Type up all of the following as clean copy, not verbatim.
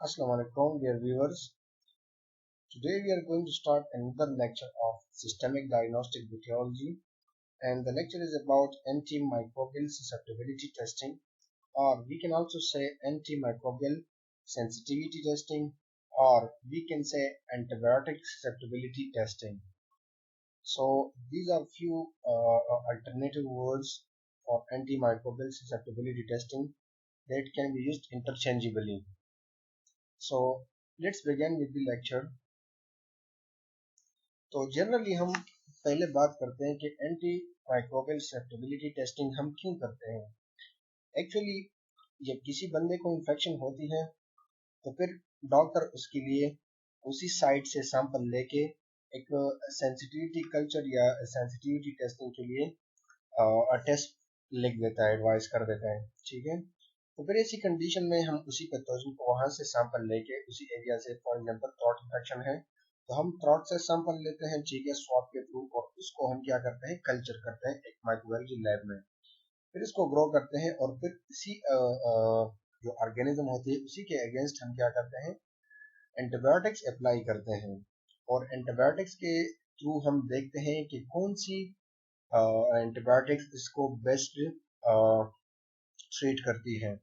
Assalamu alaikum, dear viewers. Today we are going to start another lecture of systemic diagnostic bacteriology, and the lecture is about antimicrobial susceptibility testing, or we can also say antimicrobial sensitivity testing, or we can say antibiotic susceptibility testing. So these are few alternative words for antimicrobial susceptibility testing that can be used interchangeably. So let's begin with the lecture. तो generally हम पहले बात करते हैं कि anti microbial susceptibility testing हम क्यों करते हैं। एक्चुअली जब किसी बंदे को इन्फेक्शन होती है तो फिर डॉक्टर उसके लिए उसी साइट से सैंपल लेके एक सेंसिटिविटी कल्चर या सेंसिटिविटी टेस्टिंग के लिए टेस्ट लिख देता है, एडवाइस कर देता है। ठीक है, तो फिर ऐसी कंडीशन में हम उसी पैथोजन को वहां से सैंपल लेके उसी एरिया से, फॉर एग्जांपल थ्रोट इन्फेक्शन है तो हम थ्रोट से सैंपल लेते हैं, ठीक है, स्वैब के थ्रू, और उसको हम क्या करते हैं, कल्चर करते हैं एक माइक्रोबायोलॉजी लैब में। फिर इसको ग्रो करते हैं और फिर इसी जो ऑर्गेनिज्म होती है उसी के अगेंस्ट हम क्या करते हैं, एंटीबायोटिक्स अप्लाई करते हैं। और एंटीबायोटिक्स के थ्रू हम देखते हैं कि कौन सी एंटीबायोटिक्स इसको बेस्ट ट्रीट करती है।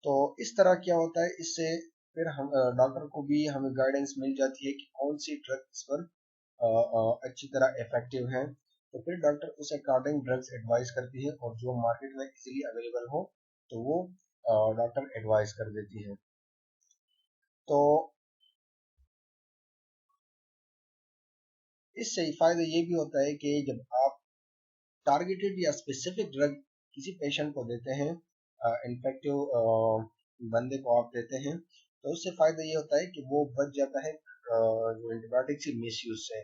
तो इस तरह क्या होता है, इससे फिर हम डॉक्टर को भी हमें गाइडेंस मिल जाती है कि कौन सी ड्रग इस पर अच्छी तरह इफेक्टिव है। तो फिर डॉक्टर उस अकॉर्डिंग ड्रग्स एडवाइस करती है, और जो मार्केट में इजीली अवेलेबल हो तो वो डॉक्टर एडवाइस कर देती है। तो इससे फायदा ये भी होता है कि जब आप टारगेटेड या स्पेसिफिक ड्रग किसी पेशेंट को देते हैं, इन्फेक्टिव बंदे को आप देते हैं, तो उससे फायदा ये होता है कि वो बच जाता है जो एंटीबायोटिक से मिसयूज से।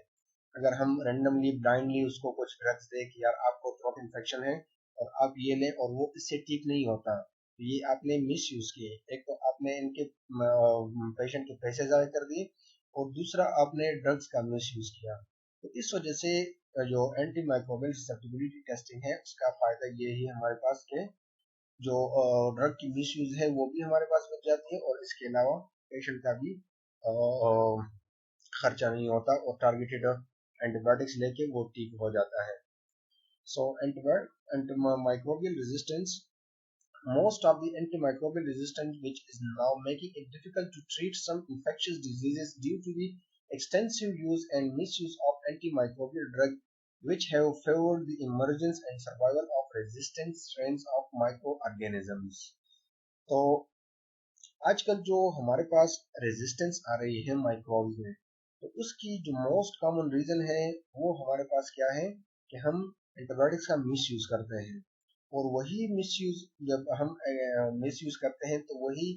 अगर हम रेंडमली ब्लाइंडली उसको कुछ ड्रग्स दे कि यार आपको थ्रोट इन्फेक्शन है और आप ये लें, और वो इससे ठीक नहीं होता, तो ये आपने मिस यूज किए। एक तो आपने इनके पेशेंट के पैसे ज़ाया कर दिए, और दूसरा आपने ड्रग्स का मिस यूज किया। तो इस वजह से जो एंटी माइक्रोबियल ससेप्टिबिलिटी टेस्टिंग है उसका फायदा ये ही हमारे पास के जो ड्रग की मिस यूज है वो भी हमारे पास बच जाती है, और इसके अलावा पेशेंट का भी खर्चा नहीं होता, और टारगेटेड एंटीबायोटिक्स लेके वो ठीक हो जाता है। सो antimicrobial resistance, most of the antimicrobial resistance which is now making it difficult to treat some infectious diseases due to the extensive use and misuse of antimicrobial drugs which have favored the emergence and survival of resistant strains of microorganisms। तो आजकल जो हमारे पास resistance आ रही है microbes में, तो उसकी जो मोस्ट कॉमन रीजन है वो हमारे पास क्या है कि हम एंटीबायोटिक्स का मिस यूज करते हैं। और वही मिस यूज जब हम मिस यूज करते हैं तो वही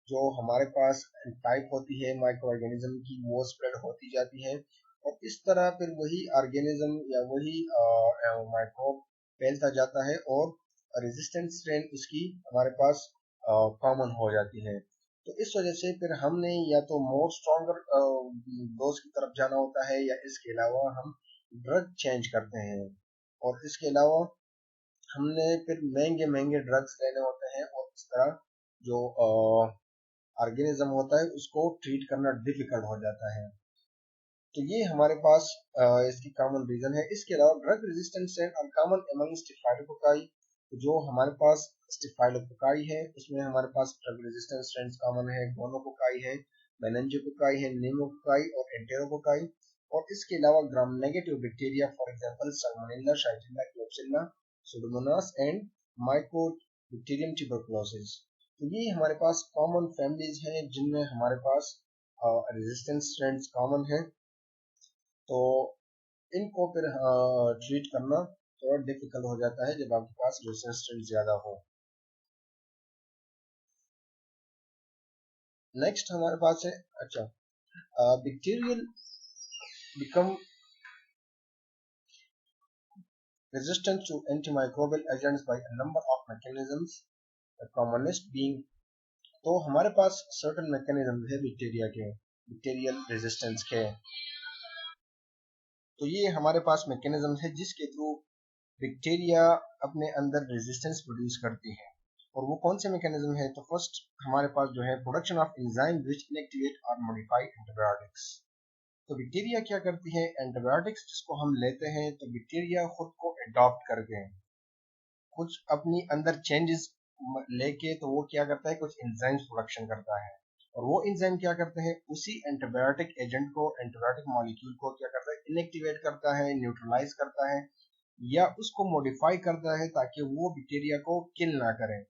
जो हमारे पास टाइप होती है माइक्रो ऑर्गेनिज्म की वो स्प्रेड होती जाती है, और इस तरह फिर वही ऑर्गेनिज्म या वही माइक्रोब फैलता जाता है, और रेजिस्टेंट स्ट्रेन उसकी हमारे पास कॉमन हो जाती है। तो इस वजह से फिर हमने या तो मोर स्ट्रॉन्गर डोज की तरफ जाना होता है, या इसके अलावा हम ड्रग चेंज करते हैं, और इसके अलावा हमने फिर महंगे महंगे ड्रग्स लेने होते हैं, और इस तरह जो ऑर्गेनिज्म होता है उसको ट्रीट करना डिफिकल्ट हो जाता है। तो ये हमारे पास इसकी कॉमन रीजन है। इसके अलावा drug resistant strain are common among staphylococci, जो हमारे पास स्टिफाइलोकोकाई है उसमें हमारे पास ड्रग रेजिस्टेंट स्ट्रेन कॉमन है, गोनोकोकाई है, मेनिंजोकोकाई है, निमोकोकाई और एंटेरोकोकाई। और इसके अलावा gram negative bacteria, for example salmonella, shigella, klebsiella, pseudomonas and mycobacterium tuberculosis. तो ये हमारे पास कॉमन फैमिलीज हैं जिनमें हमारे पास रेजिस्टेंस स्ट्रेंड्स कॉमन है। तो इनको फिर ट्रीट करना थोड़ा डिफिकल्ट हो जाता है जब आपके पास रेजिस्टेंस स्ट्रेंड ज्यादा हो। नेक्स्ट हमारे पास है, अच्छा, bacterial become resistant to antimicrobial agents by a number of mechanisms, the commonest being, तो हमारे पास सर्टेन मैकेनिज्म है बैक्टीरिया के, बैक्टीरियल रेजिस्टेंस के। तो ये हमारे पास मैकेनिज्म है जिसके थ्रू बैक्टीरिया अपने अंदर रेजिस्टेंस प्रोड्यूस करती है। और वो कौन से मैकेनिज्म है? तो फर्स्ट हमारे पास जो है production of enzyme which inactivate और मॉडिफाई एंटीबायोटिक्स। तो बैक्टीरिया क्या करती है? एंटीबायोटिक्स जिसको हम लेते हैं तो बैक्टीरिया खुद को अडॉप्ट करके कुछ अपनी अंदर चेंजेस लेके तो वो क्या करता है, कुछ एंजाइम्स प्रोडक्शन करता है, और वो एंजाइम क्या करते हैं, उसी एंटीबायोटिक एजेंट को, एंटीबायोटिक मॉलिक्यूल को क्या करता है, इनएक्टिवेट करता है, न्यूट्रलाइज करता है या उसको मॉडिफाई करता है ताकि वो बैक्टीरिया को किल ना करें।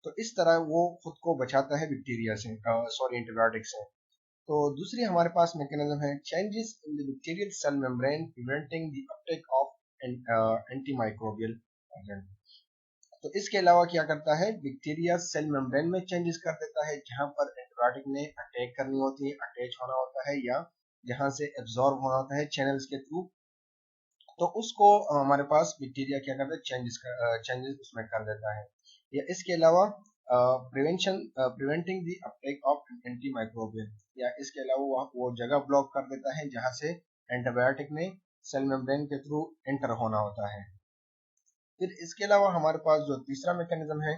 तो इस तरह वो खुद को बचाता है बैक्टीरिया से, सॉरी एंटीबायोटिक से। तो दूसरी हमारे पास मैकेनिज्म है changes in the bacterial cell membrane preventing the uptake of antimicrobial agent. तो इसके अलावा क्या करता है, बैक्टीरिया सेल मेम्ब्रेन में चेंजेस कर देता है जहां पर एंटीबायोटिक ने अटैक करनी होती है, अटैच होना होता है, या जहां से एब्जॉर्ब होना होता है चैनल्स के थ्रू। तो उसको हमारे पास बैक्टीरिया क्या करता है, चेंजेस उसमें कर देता है। या इसके अलावा preventing the uptake of antimicrobial, या इसके अलावा वो जगह ब्लॉक कर देता है जहां से एंटीबायोटिक ने सेल मेम्ब्रेन के थ्रू एंटर होना होता है। फिर इसके अलावा हमारे पास जो तीसरा मैकेनिज्म है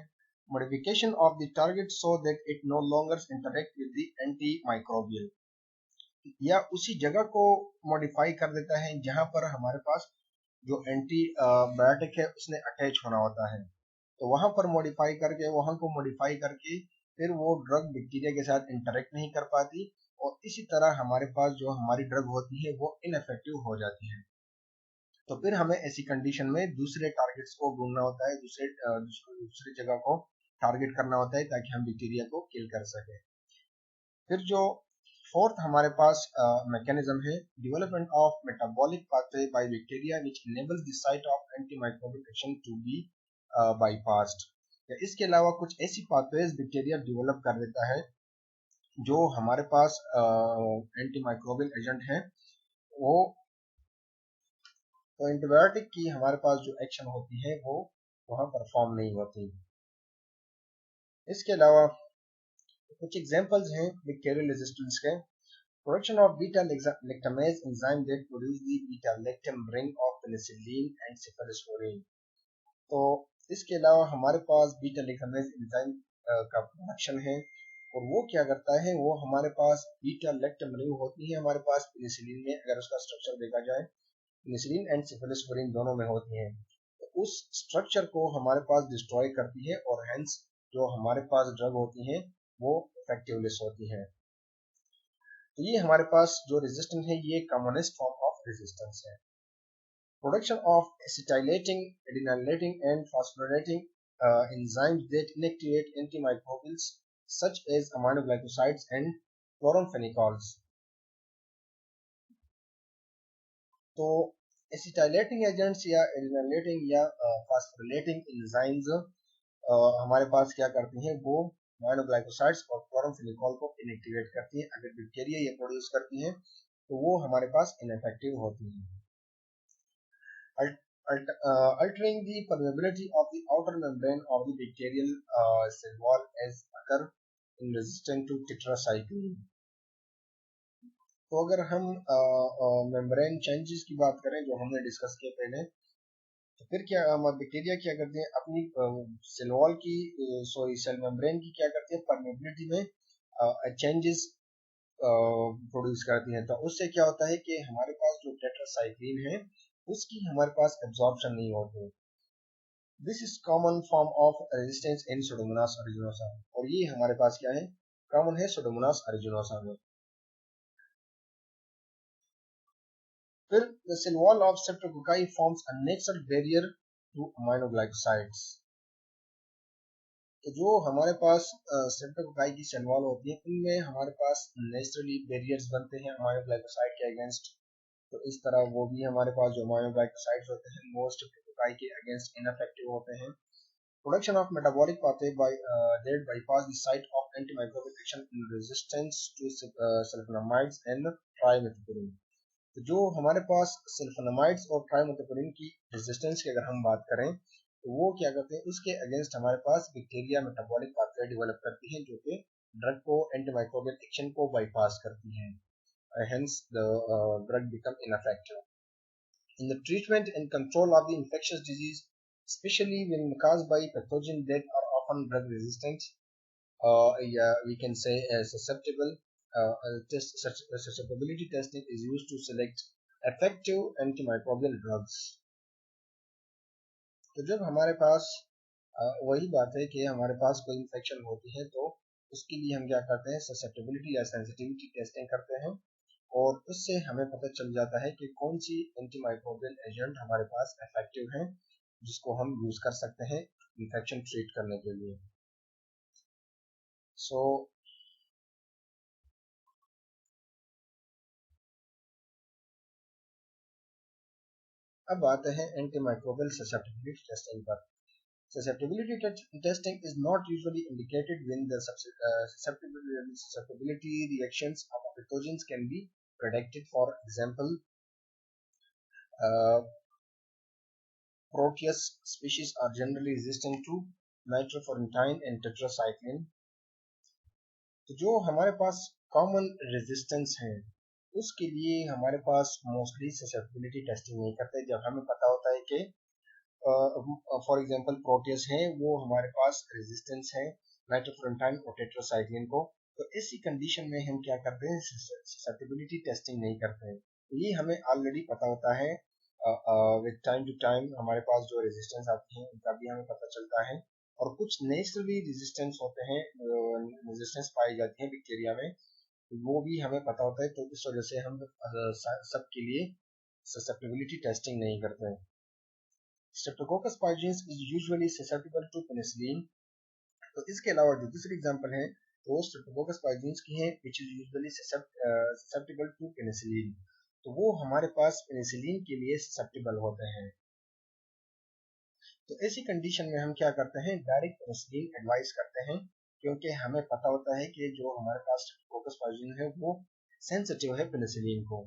modification of the target so that it no longer interact with the anti microbial, या उसी जगह को मॉडिफाई कर देता है जहां पर हमारे पास जो एंटी बायोटिक है उसने अटैच होना होता है। तो वहां पर मॉडिफाई करके फिर वो ड्रग बैक्टीरिया के साथ इंटरेक्ट नहीं कर पाती, और इसी तरह हमारे पास जो हमारी ड्रग होती है वो इनइफेक्टिव हो जाती है। तो फिर हमें ऐसी कंडीशन में दूसरे टारगेट्स को ढूंढना होता है, दूसरी जगह को टारगेट करना होता है ताकि हम बैक्टीरिया को किल कर सके। फिर जो फोर्थ हमारे पास मैकेनिज्म है development of metabolic pathway by bacteria which enables the site of antimicrobial action to be bypassed. या इसके अलावा कुछ ऐसी पाथवेज बैक्टीरिया डेवलप कर देता है जो हमारे पास एंटीमाइक्रोबियल एजेंट है, वो तो एंटीबायोटिक की हमारे पास जो एक्शन होती है वो वहां परफॉर्म नहीं होती। इसके अलावा कुछ एग्जांपल्स हैं बैक्टीरियल रेजिस्टेंस के। Production of beta lactamase enzyme that produce the beta lactam ring of penicillin and cephalosporin. तो इसके अलावा हमारे पास बीटा लैक्टामेज एंजाइम का प्रोडक्शन है, और वो क्या करता है, वो हमारे पास बीटा लैक्टम रिंग होती है हमारे पास पेनिसिलिन में, अगर उसका स्ट्रक्चर देखा जाए पेनिसिलिन एंड सेफलोस्पोरिन दोनों में होती है, तो उस स्ट्रक्चर को हमारे पास डिस्ट्रॉय करती है, और हेंस जो हमारे पास ड्रग होती है वो इफेक्टिवलेस होती है। तो ये हमारे पास जो रेजिस्टेंस है ये कॉमनेस्ट फॉर्म ऑफ रेजिस्टेंस है। Production of acetylating, adenylating and phosphorylating enzymes that inactivate antimicrobials such as aminoglycosides and chloromphenicols। तो एसिटाइलेटिंग एजेंट्स या एडिनाइलेटिंग या फॉस्फोरिलेटिंग एंजाइम्स हमारे पास क्या करती हैं, वो माइनोग्लाइकोसाइड्स और क्लोरोफेनिकोल को इनएक्टिवेट करती हैं। अगर बैक्टीरिया ये प्रोड्यूस करती हैं तो वो हमारे पास इनइफेक्टिव होती हैं। Altering the permeability of the outer membrane of the bacterial cell wall as occur in resistant to tetracycline। तो अगर हम मेम्ब्रेन चेंजेस की बात करें जो हमने डिस्कस किया पहले, तो फिर क्या बैक्टीरिया क्या करते हैं, अपनी सेल वॉल की सेल मेम्ब्रेन की क्या करती है, परमेबिलिटी में चेंजेस प्रोड्यूस करती हैं। तो उससे क्या होता है कि हमारे पास जो टेट्रासाइक्लिन है उसकी हमारे पास एब्जॉर्प्शन नहीं होती। This is common form of resistance in pseudomonas aeruginosa, और ये हमारे पास क्या है, कॉमन है सुडोमोनास अरिजिनोसा में। फिर the cell wall of streptococci forms a natural barrier to aminoglycosides। तो जो हमारे पास स्ट्रेप्टोकोकाई की सेल वॉल होती है उनमें हमारे पास नेचुरली बैरियर्स बनते हैं अमाइनोग्लाइकोसाइड के अगेंस्ट। तो इस तरह वो भी हमारे पास जो अमाइनोग्लाइकोसाइड्स होते हैं वो स्ट्रेप्टोकोकाई के अगेंस्ट इनइफेक्टिव होते हैं। Production of metabolic pathway that bypass the site of antimicrobial action in resistance to sulfonamides and trimethoprim। तो जो हमारे पास सल्फोनामाइड्स और ट्राइमेथोप्रिन की रेजिस्टेंस की अगर हम बात करें तो वो क्या करते हैं, उसके अगेंस्ट हमारे पास बैक्टीरिया मेटाबॉलिक पाथवे डेवलप करती है जो कि ड्रग को, एंटीमाइक्रोबियल एक्शन को बाईपास करती है, hence the drug become ineffective in the treatment and control of the infectious disease, especially when caused by pathogens that are of often drug resistant, we can say susceptible. Susceptibility testing is used to select effective antimicrobial drugs. तो जब हमारे पास वही बात है कि हमारे पास कोई infection होती है तो उसके लिए हम क्या करते हैं, ससेप्टिबिलिटी या सेंसिटिविटी टेस्टिंग करते हैं, और उससे हमें पता चल जाता है कि कौन सी एंटीमाइक्रोबियल एजेंट हमारे पास इफेक्टिव हैं जिसको हम यूज कर सकते हैं इन्फेक्शन ट्रीट करने के लिए. सो अब आते हैं एंटीमाइक्रोबियल ससेप्टिबिलिटी टेस्टिंग पर. Susceptibility testing is not usually indicated when the susceptibility reactions of pathogens can be predicted. For example, Proteus species are generally resistant to nitrofurantoin and tetracycline. तो जो हमारे पास कॉमन रेजिस्टेंस है उसके लिए हमारे पास mostly susceptibility testing नहीं करते. जब हमें पता होता है कि फॉर एग्जांपल प्रोटियस है वो हमारे पास रेजिस्टेंस है नाइट्रोफुरेंटाइन और टेट्रासाइक्लिन को, तो ऐसी कंडीशन में हम क्या करते हैं, ससेप्टिबिलिटी टेस्टिंग नहीं करते हैं. ये हमें ऑलरेडी पता होता है. विद टाइम टू टाइम हमारे पास जो रेजिस्टेंस आती है उनका भी हमें पता चलता है, और कुछ नेचुरली रेजिस्टेंस होते हैं, रेजिस्टेंस पाई जाती है बैक्टीरिया में, वो भी हमें पता होता है. तो इस वजह से हम सबके लिए ससेप्टिबिलिटी टेस्टिंग नहीं करते हैं. Streptococcus pyogenes is usually susceptible to penicillin. तो इसके अलावा जो दूसरी एग्जांपल है वो Streptococcus pyogenes की है which is usually susceptible to penicillin. तो वो हमारे पास पेनिसिलिन के लिए susceptible होते हैं. तो ऐसी कंडीशन में हम क्या करते हैं, डायरेक्ट पेनिसिलिन एडवाइस करते हैं, क्योंकि हमें पता होता है कि जो हमारे पास Streptococcus pyogenes है वो सेंसिटिव है पेनिसिलिन को.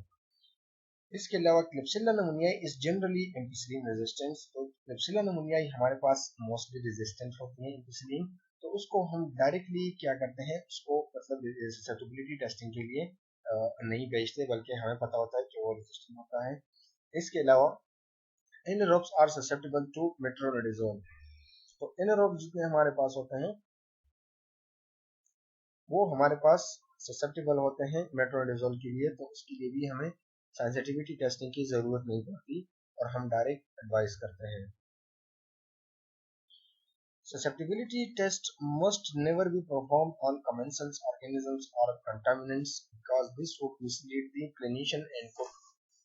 इसके अलावा klebsiella pneumoniae is generally ampicillin resistance. तो क्लिप्सिला निमोनियाई हमारे पास मोस्टली रेजिस्टेंट होती है एम्पिसिलिन, तो उसको हम डायरेक्टली क्या करते हैं, उसको मतलब ससेप्टिबिलिटी टेस्टिंग के लिए नहीं भेजते, बल्कि हमें पता होता है कि वो रेजिस्टेंट होता है. इसके अलावा anaerobes are susceptible to metronidazole. तो एनारोब जितने हमारे पास होते हैं वो हमारे पास ससेप्टिबल होते हैं मेट्रोनिडाजोल के लिए, तो उसके लिए भी हमें सेंसिटिविटी टेस्टिंग की जरूरत नहीं पड़ती और हम डायरेक्ट एडवाइस करते हैं. Susceptibility test must never be performed on commensal organisms or contaminants because this would mislead the clinician and could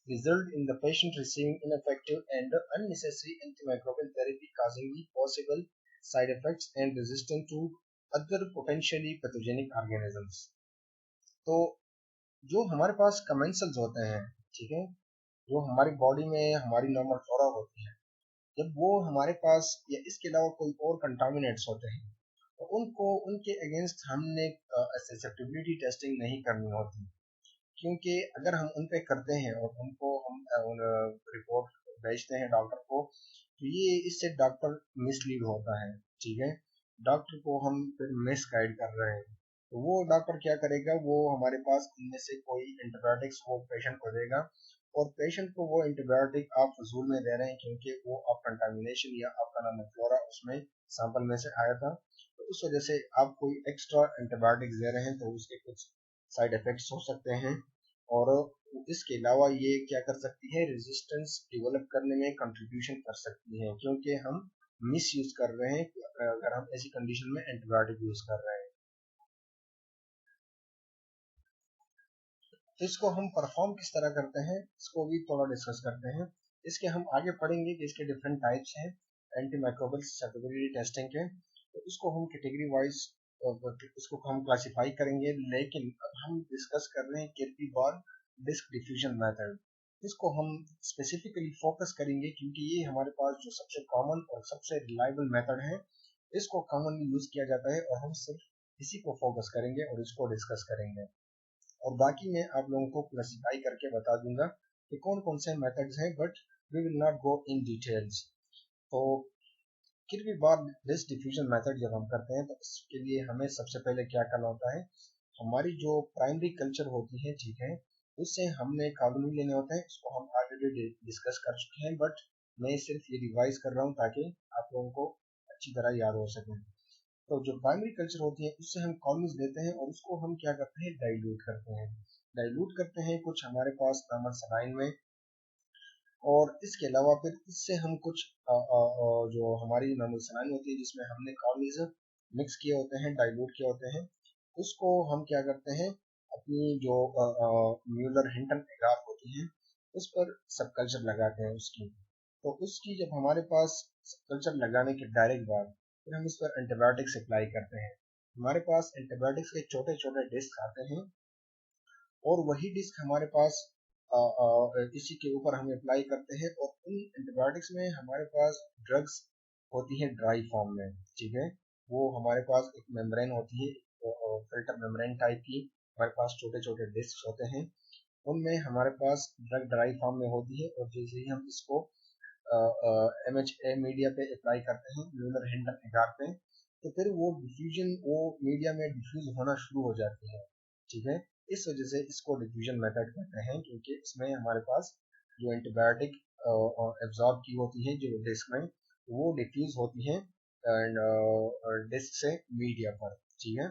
result in the patient receiving ineffective and unnecessary antimicrobial therapy, causing the possible side effects and resistance to other potentially pathogenic organisms. तो जो हमारे पास commensals होते हैं, ठीक है, जो हमारी body में हमारी नॉर्मल फ्लोरा होती है, जब वो हमारे पास या इसके अलावा कोई और कंटामिनेट्स होते हैं तो उनको उनके अगेंस्ट हमने ससेप्टिबिलिटी टेस्टिंग नहीं करनी होती, क्योंकि अगर हम उन पे करते हैं और उनको हम रिपोर्ट भेजते हैं डॉक्टर को, तो ये इससे डॉक्टर मिसलीड होता है. ठीक है, डॉक्टर को हम फिर मिस गाइड कर रहे हैं. तो वो डॉक्टर क्या करेगा, वो हमारे पास इनमें से कोई एंटीबायोटिक्स वो पेशेंट को देगा, और पेशेंट को वो एंटीबायोटिक आप फजूल में दे रहे हैं क्योंकि वो आप कंटामिनेशन या आपका नाम फ्लोरा उसमें सैंपल में से आया था, तो उस वजह से आप कोई एक्स्ट्रा एंटीबायोटिक्स दे रहे हैं, तो उसके कुछ साइड इफेक्ट्स हो सकते हैं. और इसके अलावा ये क्या कर सकती है, रेजिस्टेंस डेवलप करने में कंट्रीब्यूशन कर सकती है, क्योंकि हम मिस यूज कर रहे हैं अगर हम ऐसी कंडीशन में एंटीबायोटिक यूज कर रहे हैं. तो इसको हम परफॉर्म किस तरह करते हैं, इसको भी थोड़ा डिस्कस करते हैं. इसके हम आगे पढ़ेंगे कि इसके डिफरेंट टाइप्स हैं एंटीमाइक्रोबियल ससेप्टिबिलिटी टेस्टिंग के, तो इसको हम कैटेगरी वाइज इसको हम क्लासिफाई करेंगे. लेकिन अब हम डिस्कस कर रहे हैं किर्केगॉर्ड डिस्क डिफ्यूजन मेथड. इसको हम स्पेसिफिकली फोकस करेंगे क्योंकि ये हमारे पास जो सबसे कॉमन और सबसे रिलायबल मेथड है, इसको कॉमनली यूज किया जाता है, और हम सिर्फ इसी को फोकस करेंगे और इसको डिस्कस करेंगे, और बाकी मैं आप लोगों को क्लासिफाई करके बता दूंगा कि कौन कौन से मेथड्स हैं, but we will not go in details. तो किर्केगॉर्ड डिस्क डिफ्यूजन मेथड जब हम करते हैं तो इसके लिए हमें सबसे पहले क्या करना होता है, हमारी जो प्राइमरी कल्चर होती है, ठीक है, उससे हमने कॉलोनी लेने होते हैं. इसको हम ऑलरेडी डिस्कस कर चुके हैं, बट मैं सिर्फ ये रिवाइज कर रहा हूँ ताकि आप लोगों को अच्छी तरह याद हो सके. तो जो प्राइमरी कल्चर होती है उससे हम कॉलोनीज लेते हैं और उसको हम क्या करते हैं, डाइल्यूट करते हैं कुछ हमारे पास नॉर्मल सलाइन में, और इसके अलावा फिर इससे हम कुछ जो हमारी नॉर्मल सलाइन होती है जिसमें हमने कॉलोनीज मिक्स किए होते हैं, डाइल्यूट किए होते हैं, उसको हम क्या करते हैं, अपनी जो म्यूलर हिंटन एगार होती है उस पर सब कल्चर लगाते हैं उसकी। तो उसकी जब हमारे पास कल्चर लगाने के डायरेक्ट बाद फिर हम इस पर एंटीबायोटिक्स अप्लाई करते हैं। हमारे पास एंटीबायोटिक्स के छोटे छोटे डिस्क आते हैं और वही डिस्क हमारे पास इसी के ऊपर हम अप्लाई करते हैं, और उन एंटीबायोटिक्स में हमारे पास ड्रग्स होती हैं ड्राई फॉर्म में, ठीक है। वो हमारे पास एक मेम्ब्रेन होती है, फिल्टर मेम्ब्रेन टाइप की, हमारे पास छोटे छोटे डिस्क होते हैं, उनमें हमारे पास ड्रग ड्राई फॉर्म में होती है, और जैसे ही हम इसको MHA मीडिया पे अप्लाई करते हैं म्यूलर हिंटन एगार पे, तो फिर वो डिफ्यूजन वो मीडिया में डिफ्यूज होना शुरू हो जाती है, ठीक है। इस वजह से इसको डिफ्यूजन मेथड कहते हैं, क्योंकि इसमें हमारे पास जो एंटीबायोटिक एब्जॉर्ब की होती है जो डिस्क में, वो डिफ्यूज होती है एंड डिस्क से मीडिया पर, ठीक है।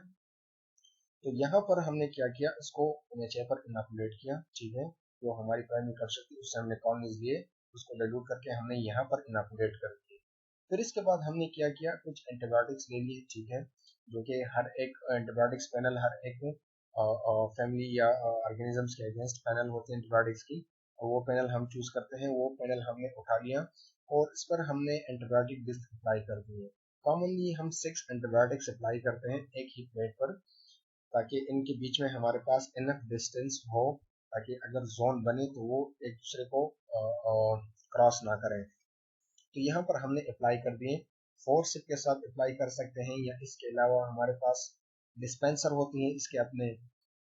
तो यहाँ पर हमने क्या किया, इसको NHA पर इनोकुलेट किया, ठीक है। जो हमारी प्राइमरी कल्चर थी उससे हमने कॉलोनीज लिए, उसको डाइल्यूट करके हमने यहाँ पर इनोकुलेट कर दिए। फिर इसके बाद हमने क्या किया, कुछ एंटीबायोटिक्स ले लिए, ठीक है, जो कि हर एक एंटीबायोटिक्स पैनल हर एक फैमिली या ऑर्गेनिजम्स के अगेंस्ट पैनल होते हैं एंटीबायोटिक्स की, और वो पैनल हम चूज करते हैं, वो पैनल हमने उठा लिया और इस पर हमने एंटीबायोटिक डिस्क अप्लाई कर दिए। कॉमनली हम 6 एंटीबायोटिक्स अप्लाई करते हैं एक ही प्लेट पर, ताकि इनके बीच में हमारे पास इनफ डिस्टेंस हो, ताकि अगर जोन बने तो वो एक दूसरे को क्रॉस ना करें। तो यहाँ पर हमने अप्लाई कर दिए, फोर्सिप के साथ अप्लाई कर सकते हैं, या इसके अलावा हमारे पास डिस्पेंसर होती है इसके अपने,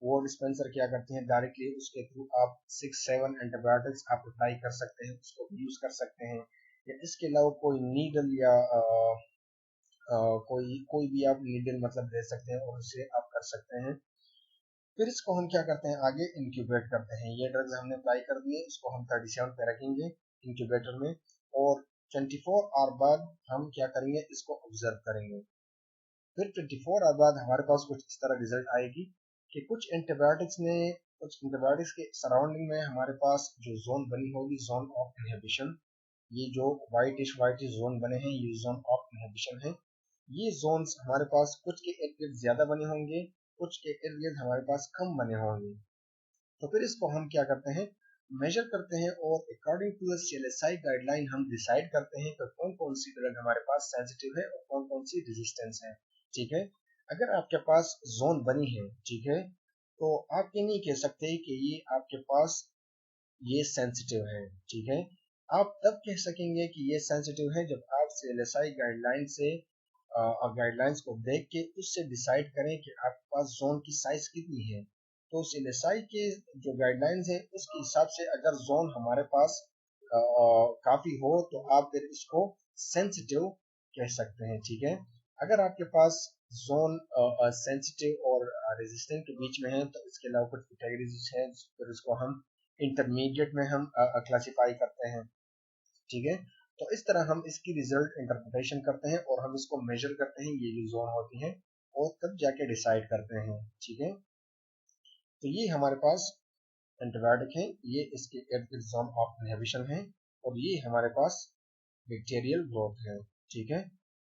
वो डिस्पेंसर क्या करते हैं, डायरेक्टली उसके थ्रू आप 6-7 एंटीबायोटिक्स आप अप्लाई कर सकते हैं, उसको यूज कर सकते हैं। या इसके अलावा कोई नीडल या कोई कोई भी आप नीडल मतलब दे सकते हैं और उसे आप कर सकते हैं। फिर इसको हम क्या करते हैं, आगे इंक्यूबेट करते हैं। ये ड्रग्स हमने अप्लाई कर दिए, इसको हम 37 पे रखेंगे इंक्यूबेटर में, और 24 आवर बाद हम क्या करेंगे, इसको ऑब्जर्व करेंगे। फिर 24 आवर बाद हमारे पास कुछ इस तरह रिजल्ट आएगी कि कुछ एंटीबायोटिक्स के सराउंडिंग में हमारे पास जो जोन बनी होगी, जोन ऑफ इनहिबिशन, ये जो वाइटिश जोन बने हैं ये जोन ऑफ इनहिबिशन है। ये जोन्स हमारे पास कुछ के इर्द गिर्द ज्यादा बने होंगे, कुछ के इर्द गिर्द हमारे पास कम बने होंगे। तो फिर इसको हम क्या करते हैं, मेजर करते हैं, और अकॉर्डिंग टू CLSI गाइडलाइन हम डिसाइड करते हैं कि कौन कौन सी ड्रग हमारे पास सेंसिटिव है और कौन कौन सी रेजिस्टेंस है, ठीक है। अगर आपके पास जोन बनी है, ठीक है, तो आप ये नहीं कह सकते कि ये आपके पास ये सेंसिटिव है, ठीक है। आप तब कह सकेंगे कि ये सेंसिटिव है जब आप CLSI गाइडलाइंस को देख के उससे डिसाइड करें कि आपके पास जोन की साइज कितनी है। तो CLSI के जो गाइडलाइंस है उसके हिसाब से अगर जोन हमारे पास काफी हो तो आप फिर इसको सेंसिटिव कह सकते हैं, ठीक है। अगर आपके पास जोन सेंसिटिव और रेजिस्टेंट के बीच में है तो इसके अलावा कुछ कैटेगरीज है, फिर इसको हम इंटरमीडिएट में हम क्लासिफाई करते हैं, ठीक है। तो इस तरह हम इसकी रिजल्ट इंटरप्रिटेशन करते हैं और हम इसको मेजर करते हैं, ये जो जोन होती है, और तब जाके डिसाइड करते हैं, ठीक है। तो ये हमारे पास एंटीबायोटिक है, ये इसके इर्द गिर्द जोन ऑफ इनहिबिशन है, और ये हमारे पास बैक्टीरियल ग्रोथ है, ठीक है।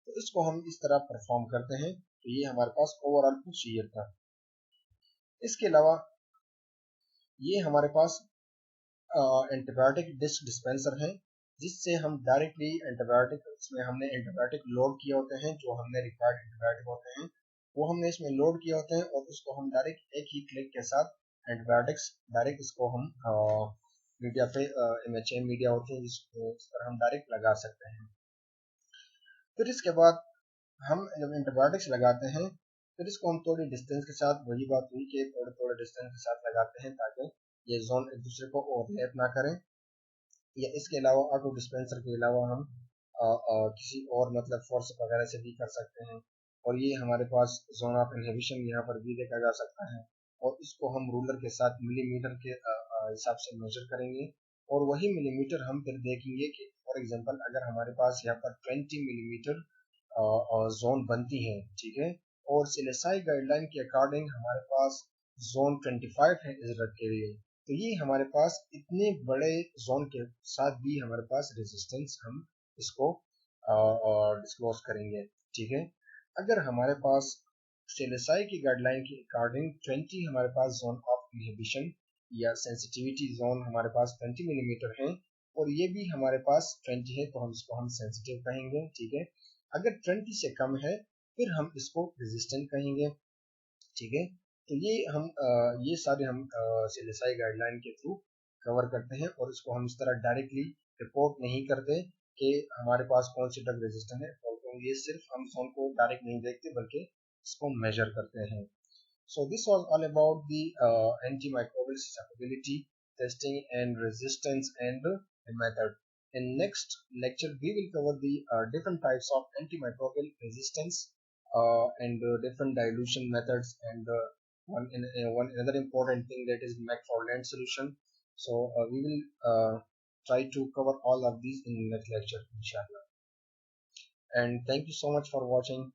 तो इसको हम इस तरह परफॉर्म करते हैं। तो ये हमारे पास ओवरऑल प्रोसीजर था। इसके अलावा ये हमारे पास एंटीबायोटिक डिस्क डिस्पेंसर है, जिससे हम डायरेक्टली एंटीबायोटिक, इसमें हमने एंटीबायोटिक लोड किए होते हैं, जो हमने रिक्वायर्ड एंटीबायोटिक होते हैं वो हमने इसमें लोड किए होते हैं, और उसको हम डायरेक्ट एक ही क्लिक के साथ एंटीबायोटिक्स डायरेक्ट इसको हम मीडिया पे MHA मीडिया होती है जिसको इस पर हम डायरेक्ट लगा सकते हैं। फिर इसके बाद हम जब एंटीबायोटिक्स लगाते हैं, फिर इसको हम थोड़ी डिस्टेंस के साथ, वही बात हुई कि थोड़े थोड़े डिस्टेंस के साथ लगाते हैं ताकि ये जोन एक दूसरे को ओवरलैप ना करें। या इसके अलावा ऑटो डिस्पेंसर के अलावा हम किसी और मतलब फोर्स वगैरह से भी कर सकते हैं, और ये हमारे पास जोन ऑफ इनहिबिशन यहाँ पर भी देखा जा सकता है, और इसको हम रूलर के साथ मिलीमीटर के हिसाब से मेजर करेंगे, और वही मिलीमीटर हम फिर देखेंगे कि फॉर एग्जांपल अगर हमारे पास यहाँ पर 20 मिलीमीटर जोन बनती हैं, ठीक है। और CLSI गाइडलाइन के अकॉर्डिंग हमारे पास जोन 25 है इजरत के लिए। तो ये हमारे पास इतने बड़े जोन के साथ भी हमारे पास रेजिस्टेंस हम इसको डिस्क्लोज करेंगे, ठीक है। अगर हमारे पास CLSI की गाइडलाइन के अकॉर्डिंग 20 हमारे पास जोन ऑफ इनहिबिशन या सेंसिटिविटी जोन हमारे पास 20 मिलीमीटर है और ये भी हमारे पास 20 है, तो हम इसको हम सेंसिटिव कहेंगे, ठीक है। अगर 20 से कम है फिर हम इसको रेजिस्टेंट कहेंगे, ठीक है। तो ये सारे हम CLSI गाइडलाइन के थ्रू कवर करते हैं और इसको हम इस तरह डायरेक्टली रिपोर्ट नहीं करते कि हमारे पास कौन सी ड्रग रेजिस्टेंट है, और ये सिर्फ हम जोन को डायरेक्ट नहीं देखते बल्कि इसको मेजर करते हैं। So this was all about the antimicrobial susceptibility testing and resistance and the method. In next lecture, we will cover the different types of antimicrobial resistance and different dilution methods and one another important thing, that is McFarland solution. So we will try to cover all of these in next lecture, inshallah. And thank you so much for watching.